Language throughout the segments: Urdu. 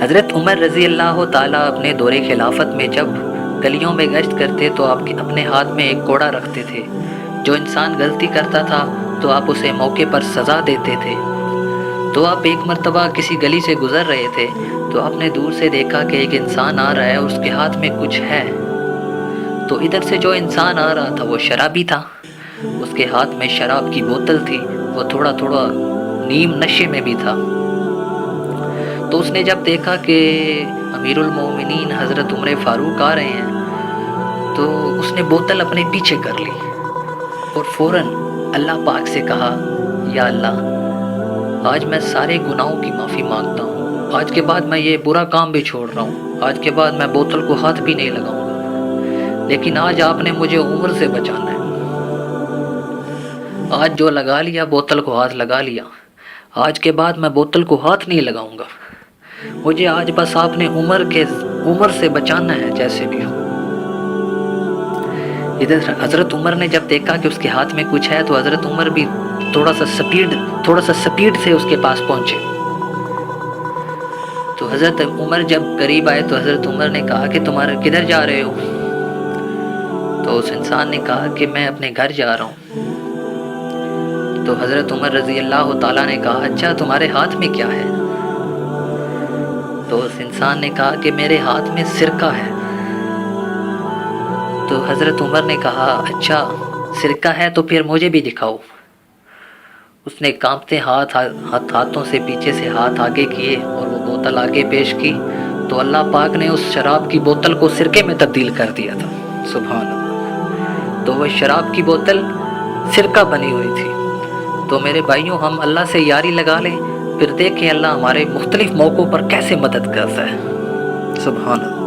حضرت عمر رضی اللہ تعالیٰ اپنے دور خلافت میں جب گلیوں میں گشت کرتے تو آپ اپنے ہاتھ میں ایک کوڑا رکھتے تھے. جو انسان غلطی کرتا تھا تو آپ اسے موقع پر سزا دیتے تھے. تو آپ ایک مرتبہ کسی گلی سے گزر رہے تھے تو آپ نے دور سے دیکھا کہ ایک انسان آ رہا ہے اور اس کے ہاتھ میں کچھ ہے. تو ادھر سے جو انسان آ رہا تھا وہ شرابی تھا. اس کے ہاتھ میں شراب کی بوتل تھی. وہ تھوڑا نیم نشے میں بھی تھا. تو اس نے جب دیکھا کہ امیر المومنین حضرت عمر فاروق آ رہے ہیں تو اس نے بوتل اپنے پیچھے کر لی اور فوراً اللہ پاک سے کہا یا اللہ آج میں سارے گناہوں کی معافی مانگتا ہوں. آج کے بعد میں یہ برا کام بھی چھوڑ رہا ہوں. آج کے بعد میں بوتل کو ہاتھ بھی نہیں لگاؤں گا. لیکن آج آپ نے مجھے عمر سے بچانا ہے. آج جو لگا لیا بوتل کو ہاتھ لگا لیا. آج کے بعد میں بوتل کو ہاتھ نہیں لگاؤں گا. مجھے آج بس آپ نے عمر سے بچانا ہے جیسے بھی ہو. ادھر حضرت عمر نے جب دیکھا کہ اس کے ہاتھ میں کچھ ہے تو حضرت عمر بھی تھوڑا سا سپیڈ سے اس کے پاس پہنچے. تو حضرت عمر جب قریب آئے تو حضرت عمر نے کہا کہ تمہارے کدھر جا رہے ہو؟ تو اس انسان نے کہا کہ میں اپنے گھر جا رہا ہوں. تو حضرت عمر رضی اللہ تعالیٰ نے کہا اچھا تمہارے ہاتھ میں کیا ہے؟ تو اس انسان نے کہا کہ میرے ہاتھ میں سرکہ ہے. تو حضرت عمر نے کہا اچھا سرکہ ہے تو پھر مجھے بھی دکھاؤ. اس نے کانپتے ہاتھوں سے پیچھے سے ہاتھ آگے کیے اور وہ بوتل آگے پیش کی تو اللہ پاک نے اس شراب کی بوتل کو سرکے میں تبدیل کر دیا تھا. سبحان اللہ. تو وہ شراب کی بوتل سرکہ بنی ہوئی تھی. تو میرے بھائیوں ہم اللہ سے یاری لگا لیں پھر دیکھیں اللہ ہمارے مختلف موقعوں پر کیسے مدد کرتا ہے. سبحان اللہ.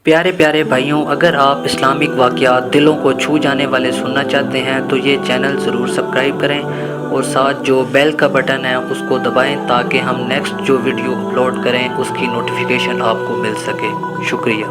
پیارے پیارے بھائیوں اگر آپ اسلامک واقعات دلوں کو چھو جانے والے سننا چاہتے ہیں تو یہ چینل ضرور سبسکرائب کریں اور ساتھ جو بیل کا بٹن ہے اس کو دبائیں تاکہ ہم نیکسٹ جو ویڈیو اپلوڈ کریں اس کی نوٹیفیکیشن آپ کو مل سکے. شکریہ.